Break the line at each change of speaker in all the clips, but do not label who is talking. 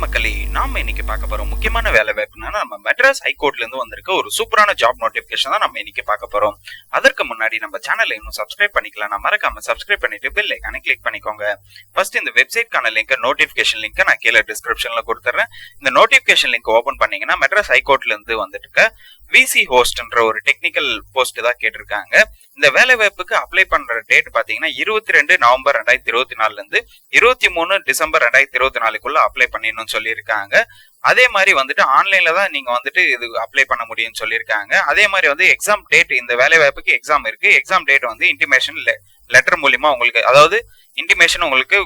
வணக்கம் மக்களே. நாம இன்னைக்கு பார்க்க போறோம் முக்கியமான வேலை வாய்ப்புனா நம்ம மெட்ராஸ் ஹைகோர்ட்ல இருந்து வந்திருக்க ஒரு சூப்பரான ஜாப் நோட்டிபிகேஷன் தான் நம்ம இன்னைக்கு பார்க்க போறோம். அதற்கு முன்னாடி நம்ம சேனலை இன்னும் சப்ஸ்கிரைப் பண்ணிக்கலாம். மறக்காம சப்ஸ்கிரைப் பண்ணிட்டு பெல் ஐகானை கிளிக் பண்ணிக்கோங்க. ஃபர்ஸ்ட் இந்த வெப்சைட்கான லிங்க், நோட்டிபிகேஷன் லிங்க் நான் கீழே டிஸ்கிரிப்ஷன்ல கொடுத்துறேன். இந்த நோட்டிபிகேஷன் லிங்க் ஓபன் பண்ணீங்கன்னா மெட்ராஸ் ஹைகோர்ட்ல இருந்து வந்துட்டு விசி ஹோஸ்ட்ன்ற ஒரு டெக்னிக்கல் போஸ்ட் தான் கேட்டிருக்காங்க. இந்த வேலை வாய்ப்புக்கு அப்ளை பண்ற டேட் பாத்தீங்கன்னா 22 நவம்பர் 2024 இருந்து 23 டிசம்பர் 2024 அப்ளை பண்ணிடணும்னு சொல்லியிருக்காங்க. அதே மாதிரி வந்துட்டு ஆன்லைன்ல தான் நீங்க வந்துட்டு இது அப்ளை பண்ண முடியும்னு சொல்லியிருக்காங்க. அதே மாதிரி வந்து எக்ஸாம் டேட், இந்த வேலை வாய்ப்புக்கு எக்ஸாம் இருக்கு. எக்ஸாம் டேட் வந்து இன்டிமேஷன் லெட்டர் மூலியமா உங்களுக்கு, அதாவது இன்டிமேஷன் உங்களுக்கு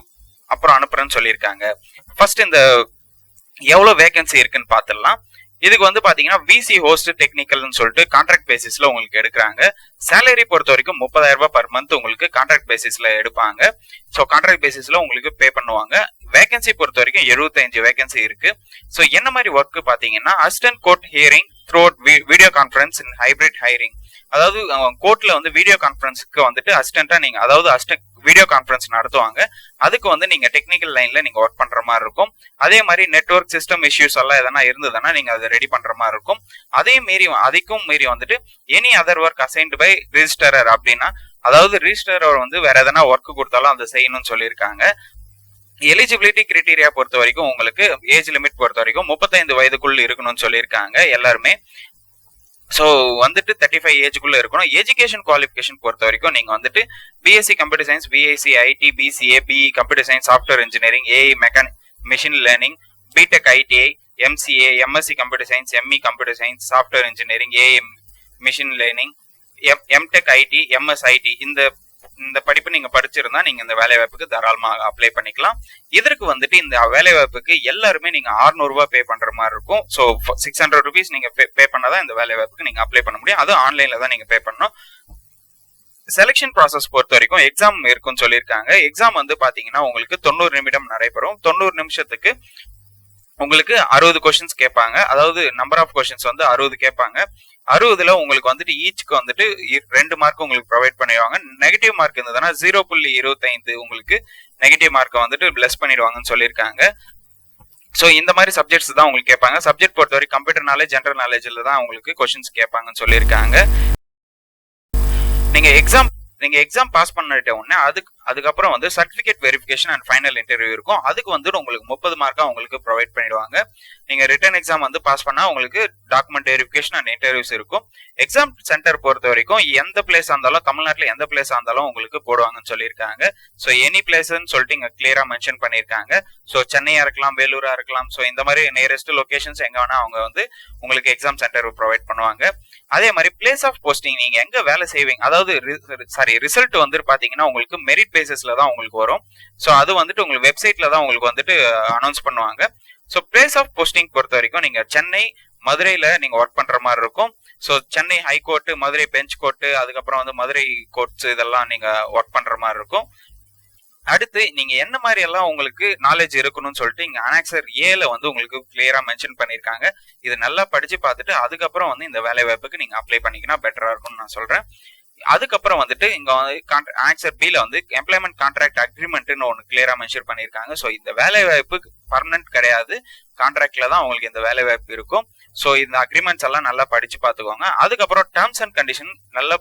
அப்புறம் அனுப்புறேன்னு சொல்லியிருக்காங்க. ஃபர்ஸ்ட் இந்த எவ்வளவு வேகன்சி இருக்குன்னு பாத்துடலாம். இதுக்கு வந்து பாத்தீங்கன்னா விசி ஹோஸ்ட் டெக்னிக்கல்னு சொல்லிட்டு கான்ட்ராக்ட் பேசிஸ்ல உங்களுக்கு எடுக்கிறாங்க. சேலரி பொறுத்த வரைக்கும் 30,000 ரூபாய் பர் மந்த் உங்களுக்கு கான்ட்ராக்ட் பேசிஸ்ல எடுப்பாங்க. ஸோ கான்ட்ராக்ட் பேசிஸ்ல உங்களுக்கு பே பண்ணுவாங்க. வேகன்சி பொறுத்த வரைக்கும் 75 வேகன்சி இருக்கு. ஸோ என்ன மாதிரி ஒர்க் பாத்தீங்கன்னா assistant court hearing through video conference இன் ஹைபிரிட் ஹைரிங், அதாவது கோர்ட்ல வந்து வீடியோ கான்ஃபரன்ஸ்க்கு வந்துட்டு அசிஸ்டன்டா நீங்க, அதாவது அசிஸ்டன்ட் வீடியோ கான்ஃபரன்ஸ் நடத்துவாங்க. அதுக்கு வந்து நீங்க டெக்னிக்கல் லைன்ல நீங்க ஒர்க் பண்ற மாதிரி இருக்கும். அதே மாதிரி நெட்வொர்க் சிஸ்டம் இஷ்யூஸ் எல்லாம் எதனா இருந்ததுன்னா நீங்க அதை ரெடி பண்ற மாதிரி இருக்கும். அதைக்கும் மீறி வந்துட்டு any other work assigned by registrar அப்படின்னா, அதாவது ரிஜிஸ்டரர் வந்து வேற எதனா ஒர்க் கொடுத்தாலும் அதை செய்யணும்னு சொல்லியிருக்காங்க. எலிஜிபிலிட்டி கிரைட்டீரியா பொறுத்த வரைக்கும் உங்களுக்கு ஏஜ் லிமிட் பொறுத்த வரைக்கும் 35 வயதுக்குள்ள இருக்கணும்னு சொல்லியிருக்காங்க எல்லாருமே. ஸோ வந்துட்டு 35 ஏஜுக்குள்ள இருக்கணும். எஜுகேஷன் குவாலிஃபிகேஷன் பொறுத்த வரைக்கும் நீங்க வந்துட்டு BSc computer science, BSc IT, BCA, BE computer science, software engineering, AI machine learning, BTech ITI, MCA, MSc computer science, ME computer science, software engineering, AI machine learning, MTech IT, MSIT, இந்த படிப்பு நீங்க படிச்சிருந்தா நீங்க இந்த வேலை வாய்ப்புக்கு தாராளமாக apply பண்ணிக்கலாம். இதற்கு வந்துட்டு இந்த வேலை வாய்ப்புக்கு எல்லாருமே நீங்க 600 ரூபாய் பே பண்ற மாதிரி இருக்கும். ஸோ 600 ருபீஸ் நீங்க பே பண்ணாதான் இந்த வேலை வாய்ப்புக்கு நீங்க அப்ளை பண்ண முடியும். அதுவும் ஆன்லைன்ல தான் நீங்க பே பண்ணணும். செலக்ஷன் ப்ராசஸ் பொறுத்த வரைக்கும் எக்ஸாம் இருக்குன்னு சொல்லியிருக்காங்க. எக்ஸாம் வந்து பாத்தீங்கன்னா உங்களுக்கு 90 நிமிடம் நடைபெறும். 90 நிமிஷத்துக்கு உங்களுக்கு 60 கொஸ்டின்ஸ் கேட்பாங்க. அதாவது நம்பர் ஆஃப் கொஸ்டின்ஸ் வந்து 60 கேட்பாங்க. 60ல உங்களுக்கு வந்துட்டு ஈச்சுக்கு வந்துட்டு 2 மார்க் உங்களுக்கு ப்ரொவைட் பண்ணிடுவாங்க. நெகட்டிவ் மார்க் இருந்ததுன்னா 0.25 உங்களுக்கு நெகட்டிவ் மார்க்கை வந்துட்டு பிளஸ் பண்ணிடுவாங்கன்னு சொல்லியிருக்காங்க. ஸோ இந்த மாதிரி சப்ஜெக்ட்ஸ் தான் உங்களுக்கு கேட்பாங்க. சப்ஜெக்ட் பொறுத்த வரைக்கும் கம்ப்யூட்டர் நாலேஜ், ஜென்ரல் நாலேஜ்ல தான் உங்களுக்கு கொஸ்டின்ஸ் கேட்பாங்கன்னு சொல்லியிருக்காங்க. நீங்க எக்ஸாம் பாஸ் பண்ணிட்ட உடனே அதுக்கப்புறம் வந்து certificate verification and final interview இருக்கும். அதுக்கு வந்துட்டு உங்களுக்கு 30 மார்க்கா உங்களுக்கு ப்ரொவைட் பண்ணிடுவாங்க. நீங்க ரிட்டன் எக்ஸாம் வந்து பாஸ் பண்ணா உங்களுக்கு டாக்குமெண்ட் வெரிஃபிகேஷன் அண்ட் இன்டர்வியூஸ் இருக்கும். எக்ஸாம் சென்டர் பொறுத்த வரைக்கும் எந்த பிளேஸ் இருந்தாலும், தமிழ்நாட்டில் எந்த பிளேஸ் இருந்தாலும் உங்களுக்கு போடுவாங்கன்னு சொல்லியிருக்காங்க. ஸோ எனி பிளேஸ்ன்னு சொல்லிட்டு இங்க கிளியரா மென்ஷன் பண்ணியிருக்காங்க. ஸோ சென்னையா இருக்கலாம், வேலூரா இருக்கலாம். ஸோ இந்த மாதிரி நியரஸ்ட் லொகேஷன்ஸ் எங்க வேணா அவங்க வந்து உங்களுக்கு எக்ஸாம் சென்டர் ப்ரொவைட் பண்ணுவாங்க. அதே மாதிரி பிளேஸ் ஆஃப் போஸ்டிங், நீங்க எங்க வேலை செய்வீங்க, அதாவது ரிசல்ட் வந்து பாத்தீங்கன்னா உங்களுக்கு மெரிட் பேசிஸ்ல தான் உங்களுக்கு வரும். ஸோ அது வந்துட்டு உங்களுக்கு வெப்சைட்ல தான் உங்களுக்கு வந்துட்டு அனௌன்ஸ் பண்ணுவாங்க. ஸோ பிளேஸ் ஆஃப் போஸ்டிங் பொறுத்த வரைக்கும் நீங்க சென்னை, மதுரையில நீங்க ஒர்க் பண்ற மாதிரி இருக்கும். So Chennai high court, Madurai bench court, அதுக்கப்புறம் வந்து மதுரை கோர்ட்ஸ், இதெல்லாம் நீங்க ஒர்க் பண்ற மாதிரி இருக்கும். அடுத்து நீங்க என்ன மாதிரி எல்லாம் உங்களுக்கு நாலேஜ் இருக்கணும்னு சொல்லிட்டு இங்க அனெக்சர் ஏல வந்து உங்களுக்கு கிளியரா மென்ஷன் பண்ணிருக்காங்க. இது நல்லா படிச்சு பார்த்துட்டு அதுக்கப்புறம் வந்து இந்த வேலை வாய்ப்புக்கு நீங்க அப்ளை பண்ணிக்கினா பெட்டரா இருக்கும்னு நான் சொல்றேன். அதுக்கப்புறம் வந்துட்டு இங்க வந்து ஆன்சர் பில வந்து எம்ப்ளாய்மெண்ட் கான்ட்ராக்ட் அக்ரிமெண்ட்னு ஒன்று கிளியரா மென்ஷன் பண்ணியிருக்காங்க. ஸோ இந்த வேலை வாய்ப்பு பர்மனன்ட் கிடையாது, கான்ட்ராக்ட்ல தான் உங்களுக்கு இந்த வேலை வாய்ப்பு இருக்கும். ஸோ இந்த அக்ரிமெண்ட்ஸ் எல்லாம் நல்லா படிச்சு பார்த்துக்கோங்க. அதுக்கப்புறம் டேர்ம்ஸ் அண்ட் கண்டிஷன் நல்ல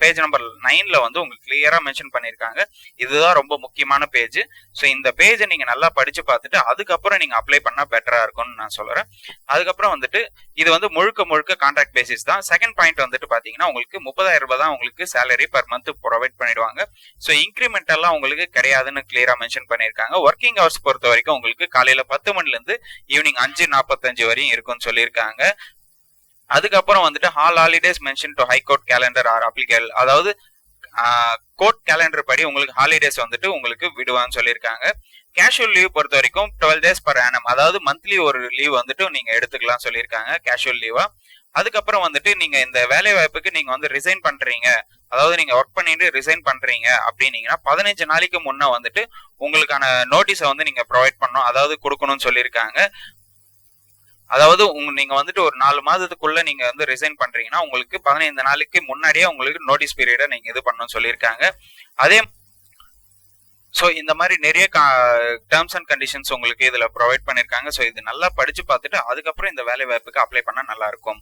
பேஜ் நம்பர் 9ல வந்து உங்களுக்கு கிளியரா மென்ஷன் பண்ணியிருக்காங்க. இதுதான் ரொம்ப முக்கியமான பேஜ். ஸோ இந்த பேஜை நீங்க நல்லா படிச்சு பார்த்துட்டு அதுக்கப்புறம் நீங்க அப்ளை பண்ணா பெட்டரா இருக்கும்னு நான் சொல்றேன். அதுக்கப்புறம் வந்துட்டு இது வந்து முழுக்க கான்ட்ராக்ட் பேசிஸ் தான். செகண்ட் பாயிண்ட் வந்துட்டு பாத்தீங்கன்னா உங்களுக்கு 30,000 ரூபாய் தான் உங்களுக்கு சேலரி பர் மந்த் ப்ரொவைட் பண்ணிடுவாங்க. ஸோ இன்கிரிமெண்ட் எல்லாம் உங்களுக்கு கிடையாதுன்னு கிளியரா மென்ஷன் பண்ணியிருக்காங்க. ஒர்க்கிங் ஹவர்ஸ் பொறுத்த வரைக்கும் உங்களுக்கு காலையில 10 மணில இருந்து ஈவினிங் 5:45 வரையும் இருக்கும்னு சொல்லியிருக்காங்க. அதுக்கப்புறம் வந்துட்டு all holidays mention to high court calendar are applicable, அதாவது கோர்ட் கேலண்டர் படி உங்களுக்கு ஹாலிடேஸ் வந்துட்டு உங்களுக்கு விடுவான்னு சொல்லியிருக்காங்க. கேஷுவல் லீவ் பொறுத்த வரைக்கும் 12 days per annum, அதாவது மந்த்லி ஒரு லீவ் வந்துட்டு நீங்க எடுத்துக்கலாம் சொல்லியிருக்காங்க கேஷுவல் லீவா. அதுக்கப்புறம் வந்துட்டு நீங்க இந்த வேலை வாய்ப்புக்கு நீங்க வந்து ரிசைன் பண்றீங்க, அதாவது நீங்க ஒர்க் பண்ணிட்டு ரிசைன் பண்றீங்க அப்படின்னீங்கன்னா 15 நாளைக்கு முன்ன வந்துட்டு உங்களுக்கான நோட்டீஸை வந்து நீங்க ப்ரொவைட் பண்ணணும், அதாவது கொடுக்கணும்னு சொல்லியிருக்காங்க. அதாவது நீங்க வந்துட்டு ஒரு 4 மாதத்துக்குள்ள நீங்க வந்து ரிசைன் பண்றீங்கன்னா உங்களுக்கு 15 நாளைக்கு முன்னாடியே உங்களுக்கு நோட்டீஸ் பீரியட நீங்க இது பண்ணணும்னு சொல்லியிருக்காங்க. அதே ஸோ இந்த மாதிரி நிறைய டேர்ம்ஸ் அண்ட் கண்டிஷன்ஸ் உங்களுக்கு இதுல ப்ரொவைட் பண்ணிருக்காங்க. ஸோ இது நல்லா படிச்சு பார்த்துட்டு அதுக்கப்புறம் இந்த வேலை வாய்ப்புக்கு அப்ளை பண்ணா நல்லா இருக்கும்.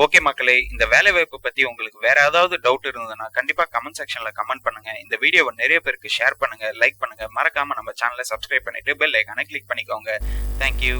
ஓகே மக்களே, இந்த வேலை வாய்ப்பு பத்தி உங்களுக்கு வேற ஏதாவது டவுட் இருந்ததுன்னா கண்டிப்பா கமெண்ட் செக்ஷன்ல கமெண்ட் பண்ணுங்க. இந்த வீடியோவை நிறைய பேருக்கு ஷேர் பண்ணுங்க, லைக் பண்ணுங்க. மறக்காம நம்ம சேனலை சப்ஸ்கிரைப் பண்ணிட்டு பெல் ஐகானை கிளிக் பண்ணிக்கோங்க. தேங்க்யூ.